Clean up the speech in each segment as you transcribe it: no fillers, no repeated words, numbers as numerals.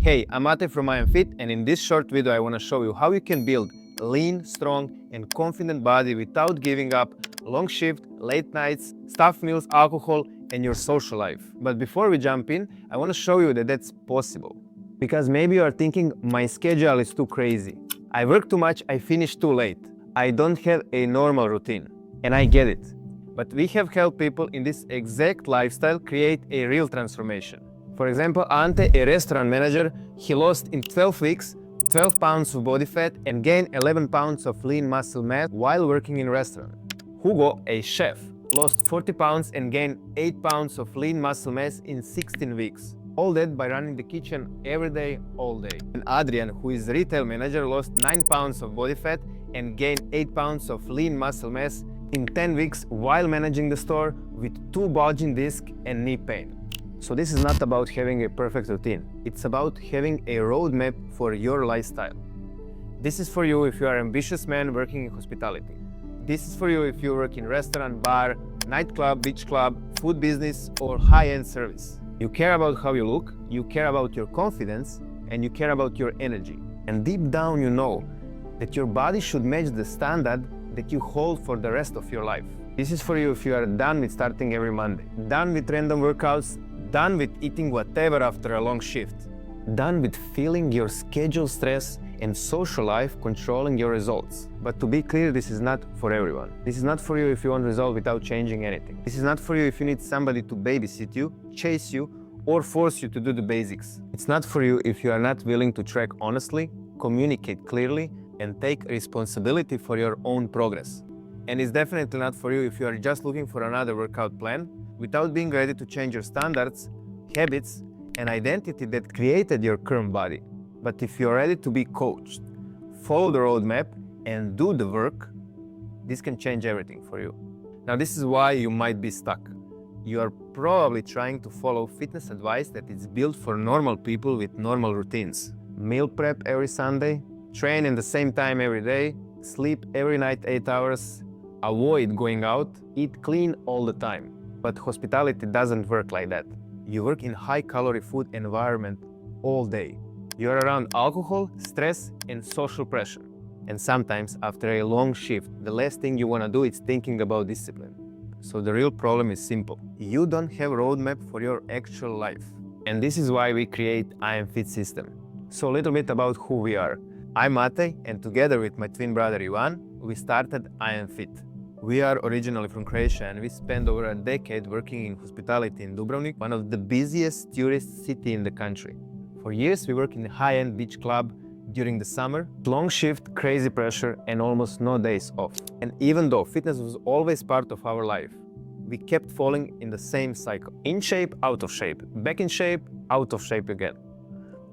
Hey, I'm Mate from I Am Fit, and in this short video I want to show you how you can build a lean, strong and confident body without giving up long shift, late nights, stuffed meals, alcohol and your social life. But before we jump in, I want to show you that that's possible. Because maybe you are thinking, my schedule is too crazy. I work too much, I finish too late. I don't have a normal routine. And I get it. But we have helped people in this exact lifestyle create a real transformation. For example, Ante, a restaurant manager, he lost in 12 weeks 12 pounds of body fat and gained 11 pounds of lean muscle mass while working in a restaurant. Hugo, a chef, lost 40 pounds and gained 8 pounds of lean muscle mass in 16 weeks. All that by running the kitchen every day, all day. And Adrian, who is a retail manager, lost 9 pounds of body fat and gained 8 pounds of lean muscle mass in 10 weeks while managing the store with 2 bulging discs and knee pain. So this is not about having a perfect routine. It's about having a roadmap for your lifestyle. This is for you if you are an ambitious man working in hospitality. This is for you if you work in restaurant, bar, nightclub, beach club, food business or high-end service. You care about how you look, you care about your confidence, and you care about your energy. And deep down you know that your body should match the standard that you hold for the rest of your life. This is for you if you are done with starting every Monday, done with random workouts, done with eating whatever after a long shift, done with feeling your schedule stress and social life controlling your results. But to be clear, this is not for everyone. This is not for you if you want results without changing anything. This is not for you if you need somebody to babysit you, chase you, or force you to do the basics. It's not for you if you are not willing to track honestly, communicate clearly, and take responsibility for your own progress. And it's definitely not for you if you are just looking for another workout plan without being ready to change your standards, habits, and identity that created your current body. But if you're ready to be coached, follow the roadmap, and do the work, this can change everything for you. Now, this is why you might be stuck. You are probably trying to follow fitness advice that is built for normal people with normal routines. Meal prep every Sunday, train in the same time every day, sleep every night 8 hours, avoid going out, eat clean all the time. But hospitality doesn't work like that. You work in high-calorie food environment all day. You're around alcohol, stress, and social pressure. And sometimes, after a long shift, the last thing you want to do is thinking about discipline. So the real problem is simple. You don't have a roadmap for your actual life. And this is why we create I Am Fit system. So a little bit about who we are. I'm Mate, and together with my twin brother Ivan, we started I Am Fit. We are originally from Croatia and we spent over a decade working in hospitality in Dubrovnik, one of the busiest tourist cities in the country. For years we worked in a high-end beach club during the summer, long shift, crazy pressure and almost no days off. And even though fitness was always part of our life, we kept falling in the same cycle. In shape, out of shape, back in shape, out of shape again.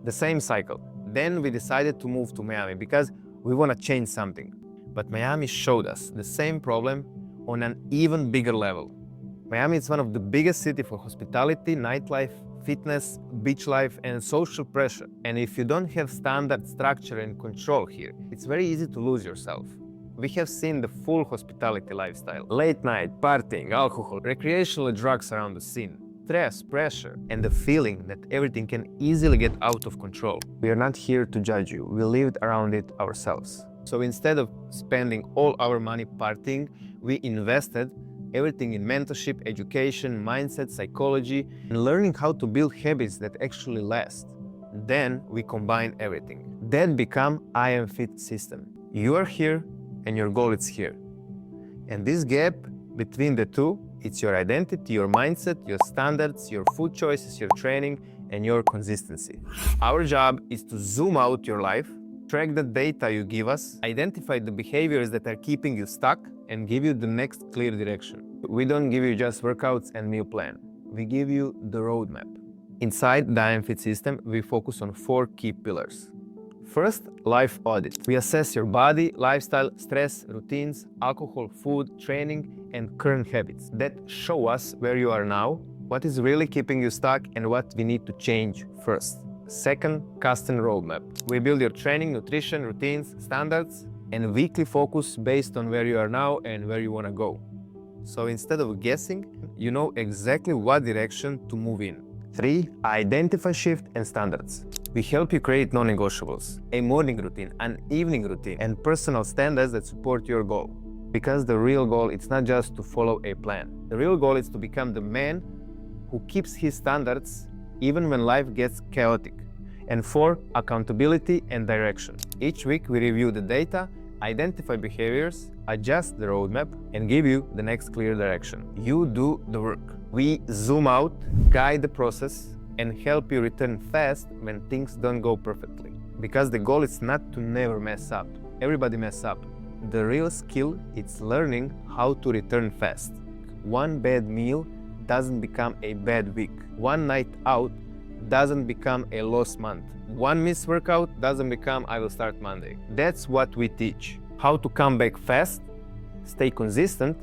The same cycle. Then we decided to move to Miami because we want to change something. But Miami showed us the same problem on an even bigger level. Miami is one of the biggest cities for hospitality, nightlife, fitness, beach life, and social pressure. And if you don't have standard structure and control here, it's very easy to lose yourself. We have seen the full hospitality lifestyle. Late night, partying, alcohol, recreational drugs around the scene, stress, pressure, and the feeling that everything can easily get out of control. We are not here to judge you. We lived around it ourselves. So instead of spending all our money partying, we invested everything in mentorship, education, mindset, psychology, and learning how to build habits that actually last. Then we combine everything. That become I Am Fit system. You are here and your goal is here. And this gap between the two, it's your identity, your mindset, your standards, your food choices, your training, and your consistency. Our job is to zoom out your life, track the data you give us, identify the behaviors that are keeping you stuck, and give you the next clear direction. We don't give you just workouts and meal plan. We give you the roadmap. Inside the I Am Fit system, we focus on 4 key pillars. First, life audit. We assess your body, lifestyle, stress, routines, alcohol, food, training, and current habits that show us where you are now, what is really keeping you stuck, and what we need to change first. Second, custom roadmap. We build your training, nutrition, routines, standards, and weekly focus based on where you are now and where you want to go. So instead of guessing, you know exactly what direction to move in. 3. Identify shift and standards. We help you create non-negotiables, a morning routine, an evening routine, and personal standards that support your goal. Because the real goal is not just to follow a plan. The real goal is to become the man who keeps his standards even when life gets chaotic. And 4, accountability and direction. Each week we review the data, identify behaviors, adjust the roadmap, and give you the next clear direction. You do the work. We zoom out, guide the process, and help you return fast when things don't go perfectly. Because the goal is not to never mess up. Everybody mess up. The real skill is learning how to return fast. One bad meal doesn't become a bad week. One night out doesn't become a lost month. One missed workout doesn't become I will start Monday. That's what we teach. How to come back fast, stay consistent,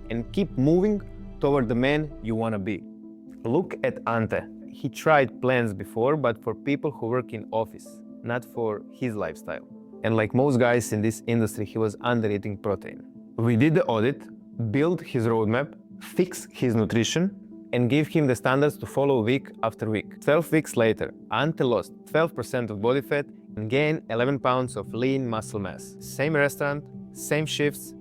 and keep moving toward the man you want to be. Look at Ante. He tried plans before, but for people who work in office, not for his lifestyle. And like most guys in this industry, he was under-eating protein. We did the audit, built his roadmap, fixed his nutrition, and gave him the standards to follow week after week. 12 weeks later, Ante lost 12% of body fat and gained 11 pounds of lean muscle mass. Same restaurant, same shifts,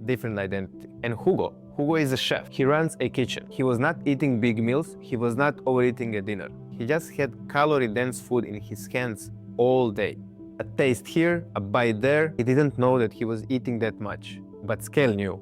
different identity. And Hugo is a chef. He runs a kitchen. He was not eating big meals. He was not overeating at dinner. He just had calorie-dense food in his hands all day. A taste here, a bite there. He didn't know that he was eating that much, but scale knew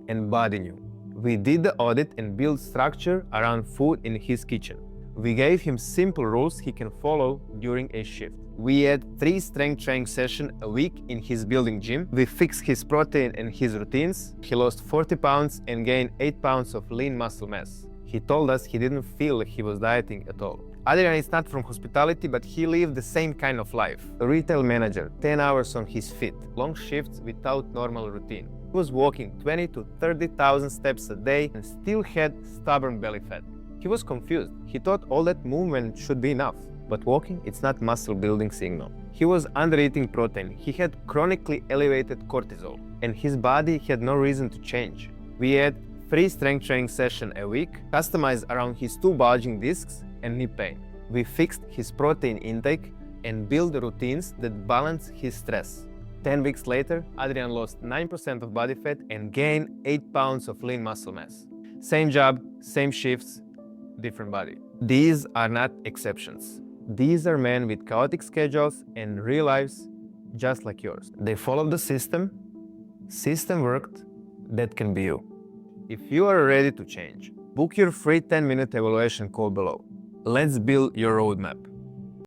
and body knew. We did the audit and built structure around food in his kitchen. We gave him simple rules he can follow during a shift. We had 3 strength training sessions a week in his building gym. We fixed his protein and his routines. He lost 40 pounds and gained 8 pounds of lean muscle mass. He told us he didn't feel like he was dieting at all. Adrian is not from hospitality, but he lived the same kind of life. A retail manager, 10 hours on his feet, long shifts without normal routine. He was walking 20 to 30,000 steps a day and still had stubborn belly fat. He was confused. He thought all that movement should be enough. But walking, it's not muscle building signal. He was under-eating protein. He had chronically elevated cortisol, and his body had no reason to change. We had 3 strength training sessions a week, customized around his 2 bulging discs and knee pain. We fixed his protein intake and built routines that balance his stress. 10 weeks later, Adrian lost 9% of body fat and gained 8 pounds of lean muscle mass. Same job, same shifts, different body. These are not exceptions. These are men with chaotic schedules and real lives just like yours. They followed the system worked, that can be you. If you are ready to change, book your free 10-minute evaluation call below. Let's build your roadmap.